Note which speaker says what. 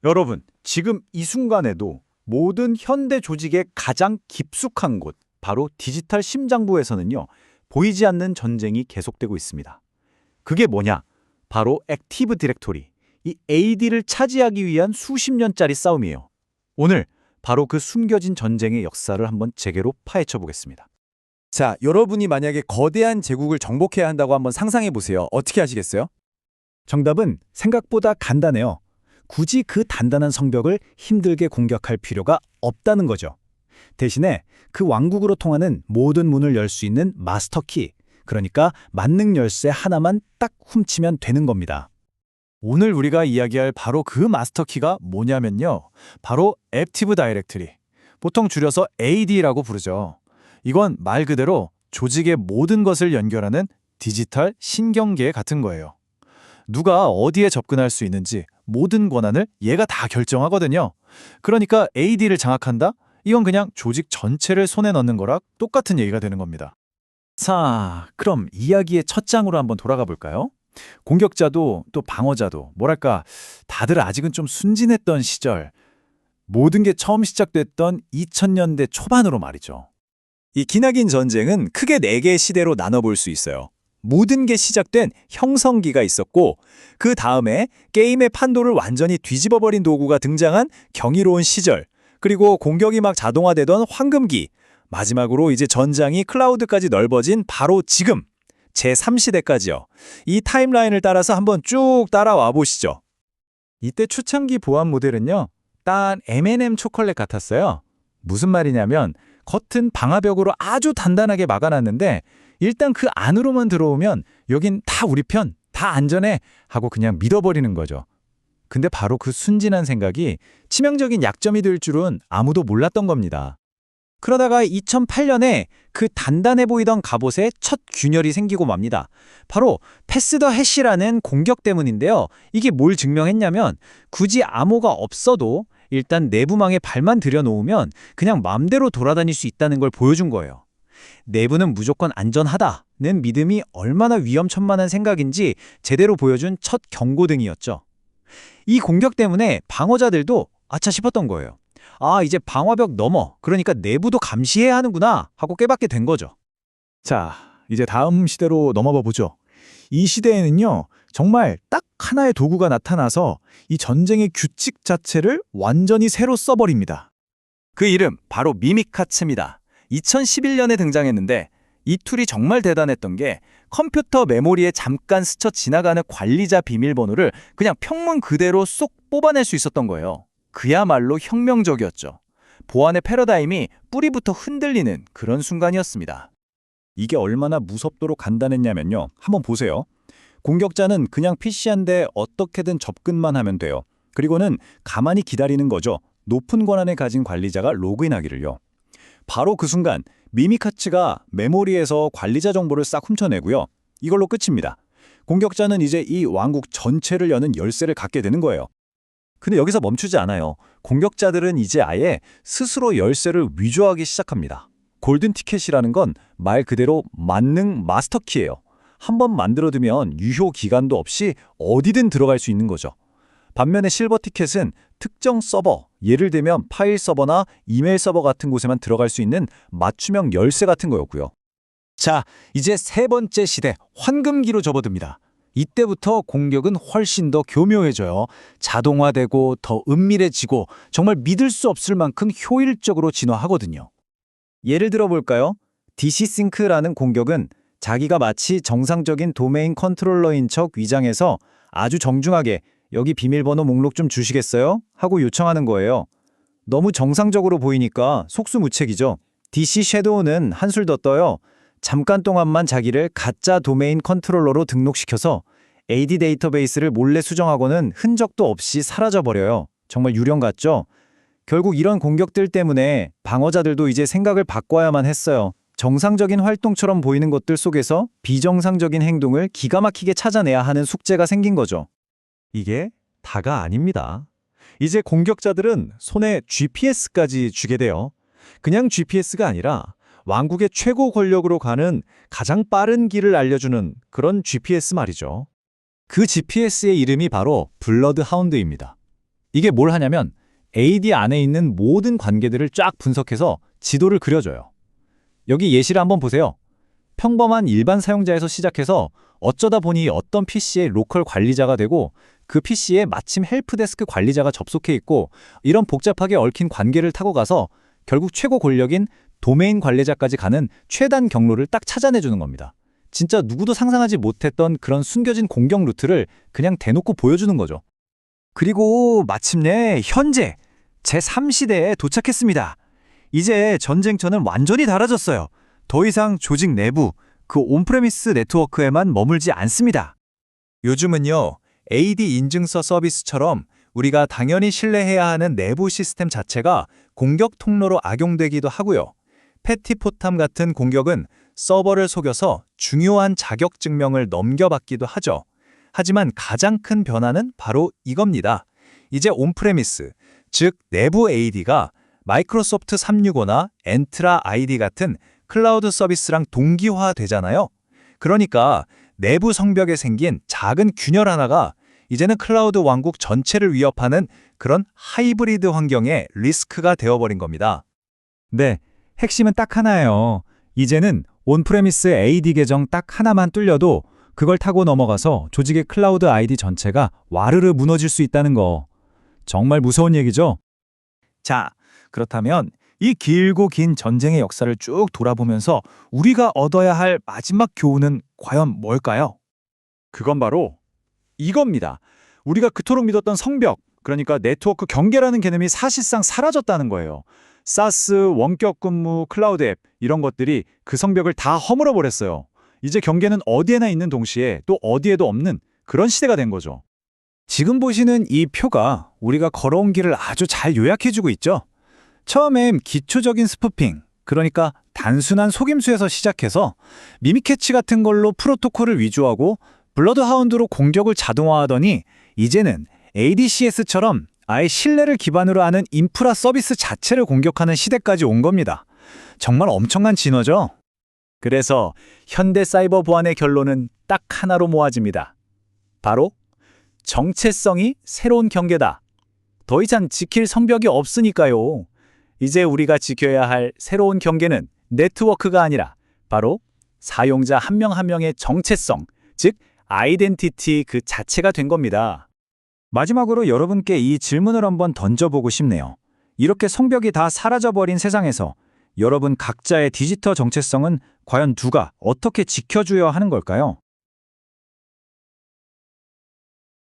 Speaker 1: 여러분, 지금 이 순간에도 모든 현대 조직의 가장 깊숙한 곳, 바로 디지털 심장부에서는요, 보이지 않는 전쟁이 계속되고 있습니다. 그게 뭐냐? 바로 액티브 디렉토리, 이 AD를 차지하기 위한 수십 년짜리 싸움이에요. 오늘 바로 그 숨겨진 전쟁의 역사를 한번 재개로 파헤쳐 보겠습니다.
Speaker 2: 자, 여러분이 만약에 거대한 제국을 정복해야 한다고 한번 상상해 보세요. 어떻게 하시겠어요?
Speaker 1: 정답은 생각보다 간단해요. 굳이 그 단단한 성벽을 힘들게 공격할 필요가 없다는 거죠. 대신에 그 왕국으로 통하는 모든 문을 열 수 있는 마스터키, 그러니까 만능 열쇠 하나만 딱 훔치면 되는 겁니다.
Speaker 2: 오늘 우리가 이야기할 바로 그 마스터키가 뭐냐면요. 바로 액티브 다이렉토리. 보통 줄여서 AD라고 부르죠. 이건 말 그대로 조직의 모든 것을 연결하는 디지털 신경계 같은 거예요. 누가 어디에 접근할 수 있는지 모든 권한을 얘가 다 결정하거든요. 그러니까 AD를 장악한다? 이건 그냥 조직 전체를 손에 넣는 거랑 똑같은 얘기가 되는 겁니다.
Speaker 1: 자, 그럼 이야기의 첫 장으로 한번 돌아가 볼까요? 공격자도 또 방어자도 뭐랄까 다들 아직은 좀 순진했던 시절, 모든 게 처음 시작됐던 2000년대 초반으로 말이죠.
Speaker 2: 이 기나긴 전쟁은 크게 4개의 시대로 나눠볼 수 있어요. 모든 게 시작된 형성기가 있었고 그 다음에 게임의 판도를 완전히 뒤집어버린 도구가 등장한 경이로운 시절, 그리고 공격이 막 자동화되던 황금기, 마지막으로 이제 전장이 클라우드까지 넓어진 바로 지금 제3시대까지요. 이 타임라인을 따라서 한번 쭉 따라와 보시죠. 이때 초창기 보안 모델은요. 딱 M&M 초콜릿 같았어요. 무슨 말이냐면 겉은 방화벽으로 아주 단단하게 막아놨는데 일단 그 안으로만 들어오면 여긴 다 우리 편, 다 안전해 하고 그냥 믿어버리는 거죠. 근데 바로 그 순진한 생각이 치명적인 약점이 될 줄은 아무도 몰랐던 겁니다. 그러다가 2008년에 그 단단해 보이던 갑옷에 첫 균열이 생기고 맙니다. 바로 패스 더 해시라는 공격 때문인데요. 이게 뭘 증명했냐면 굳이 암호가 없어도 일단 내부망에 발만 들여놓으면 그냥 맘대로 돌아다닐 수 있다는 걸 보여준 거예요. 내부는 무조건 안전하다는 믿음이 얼마나 위험천만한 생각인지 제대로 보여준 첫 경고등이었죠. 이 공격 때문에 방어자들도 아차 싶었던 거예요. 아, 이제 방화벽 넘어. 그러니까 내부도 감시해야 하는구나 하고 깨닫게 된 거죠.
Speaker 1: 자, 이제 다음 시대로 넘어가 보죠. 이 시대에는요, 정말 딱 하나의 도구가 나타나서 이 전쟁의 규칙 자체를 완전히 새로 써버립니다.
Speaker 2: 그 이름 바로 미미카츠입니다. 2011년에 등장했는데 이 툴이 정말 대단했던 게 컴퓨터 메모리에 잠깐 스쳐 지나가는 관리자 비밀번호를 그냥 평문 그대로 쏙 뽑아낼 수 있었던 거예요. 그야말로 혁명적이었죠. 보안의 패러다임이 뿌리부터 흔들리는 그런 순간이었습니다.
Speaker 1: 이게 얼마나 무섭도록 간단했냐면요. 한번 보세요. 공격자는 그냥 PC한테 어떻게든 접근만 하면 돼요. 그리고는 가만히 기다리는 거죠. 높은 권한을 가진 관리자가 로그인하기를요. 바로 그 순간 미미카츠가 메모리에서 관리자 정보를 싹 훔쳐내고요. 이걸로 끝입니다. 공격자는 이제 이 왕국 전체를 여는 열쇠를 갖게 되는 거예요. 근데 여기서 멈추지 않아요. 공격자들은 이제 아예 스스로 열쇠를 위조하기 시작합니다. 골든 티켓이라는 건 말 그대로 만능 마스터키예요. 한번 만들어두면 유효 기간도 없이 어디든 들어갈 수 있는 거죠. 반면에 실버 티켓은 특정 서버, 예를 들면 파일 서버나 이메일 서버 같은 곳에만 들어갈 수 있는 맞춤형 열쇠 같은 거였고요. 자, 이제 세 번째 시대, 황금기로 접어듭니다. 이때부터 공격은 훨씬 더 교묘해져요. 자동화되고 더 은밀해지고 정말 믿을 수 없을 만큼 효율적으로 진화하거든요. 예를 들어 볼까요? DC싱크라는 공격은 자기가 마치 정상적인 도메인 컨트롤러인 척 위장해서 아주 정중하게 여기 비밀번호 목록 좀 주시겠어요? 하고 요청하는 거예요. 너무 정상적으로 보이니까 속수무책이죠. DC 섀도우는 한술 더 떠요. 잠깐 동안만 자기를 가짜 도메인 컨트롤러로 등록시켜서 AD 데이터베이스를 몰래 수정하고는 흔적도 없이 사라져버려요. 정말 유령 같죠? 결국 이런 공격들 때문에 방어자들도 이제 생각을 바꿔야만 했어요. 정상적인 활동처럼 보이는 것들 속에서 비정상적인 행동을 기가 막히게 찾아내야 하는 숙제가 생긴 거죠. 이게 다가 아닙니다. 이제 공격자들은 손에 GPS까지 쥐게 돼요. 그냥 GPS가 아니라 왕국의 최고 권력으로 가는 가장 빠른 길을 알려주는 그런 GPS 말이죠. 그 GPS의 이름이 바로 블러드 하운드입니다.
Speaker 2: 이게 뭘 하냐면 AD 안에 있는 모든 관계들을 쫙 분석해서 지도를 그려줘요. 여기 예시를 한번 보세요. 평범한 일반 사용자에서 시작해서 어쩌다 보니 어떤 PC의 로컬 관리자가 되고 그 PC에 마침 헬프데스크 관리자가 접속해 있고 이런 복잡하게 얽힌 관계를 타고 가서 결국 최고 권력인 도메인 관리자까지 가는 최단 경로를 딱 찾아내주는 겁니다. 진짜 누구도 상상하지 못했던 그런 숨겨진 공격 루트를 그냥 대놓고 보여주는 거죠. 그리고 마침내 현재 제3시대에 도착했습니다. 이제 전쟁터는 완전히 달라졌어요. 더 이상 조직 내부, 그 온프레미스 네트워크에만 머물지 않습니다. 요즘은요, AD 인증서 서비스처럼 우리가 당연히 신뢰해야 하는 내부 시스템 자체가 공격 통로로 악용되기도 하고요. 패티포탐 같은 공격은 서버를 속여서 중요한 자격 증명을 넘겨받기도 하죠. 하지만 가장 큰 변화는 바로 이겁니다. 이제 온프레미스, 즉 내부 AD가 마이크로소프트 365나 엔트라 ID 같은 클라우드 서비스랑 동기화되잖아요. 그러니까 내부 성벽에 생긴 작은 균열 하나가 이제는 클라우드 왕국 전체를 위협하는 그런 하이브리드 환경의 리스크가 되어버린 겁니다. 네, 핵심은 딱 하나예요. 이제는 온프레미스 AD 계정 딱 하나만 뚫려도 그걸 타고 넘어가서 조직의 클라우드 아이디 전체가 와르르 무너질 수 있다는 거. 정말 무서운 얘기죠? 자, 그렇다면 이 길고 긴 전쟁의 역사를 쭉 돌아보면서 우리가 얻어야 할 마지막 교훈은 과연 뭘까요? 그건 바로 이겁니다. 우리가 그토록 믿었던 성벽, 그러니까 네트워크 경계라는 개념이 사실상 사라졌다는 거예요. 사스, 원격 근무, 클라우드 앱 이런 것들이 그 성벽을 다 허물어 버렸어요. 이제 경계는 어디에나 있는 동시에 또 어디에도 없는 그런 시대가 된 거죠. 지금 보시는 이 표가 우리가 걸어온 길을 아주 잘 요약해주고 있죠. 처음엔 기초적인 스푸핑, 그러니까 단순한 속임수에서 시작해서 미미캐치 같은 걸로 프로토콜을 위조하고 블러드하운드로 공격을 자동화하더니 이제는 ADCS처럼 아예 신뢰를 기반으로 하는 인프라 서비스 자체를 공격하는 시대까지 온 겁니다. 정말 엄청난 진화죠? 그래서 현대 사이버 보안의 결론은 딱 하나로 모아집니다. 바로 정체성이 새로운 경계다. 더 이상 지킬 성벽이 없으니까요. 이제 우리가 지켜야 할 새로운 경계는 네트워크가 아니라 바로 사용자 한 명 한 명의 정체성, 즉 아이덴티티 그 자체가 된 겁니다. 마지막으로 여러분께 이 질문을 한번 던져보고 싶네요. 이렇게 성벽이 다 사라져버린 세상에서 여러분 각자의 디지털 정체성은 과연 누가 어떻게 지켜줘야 하는 걸까요?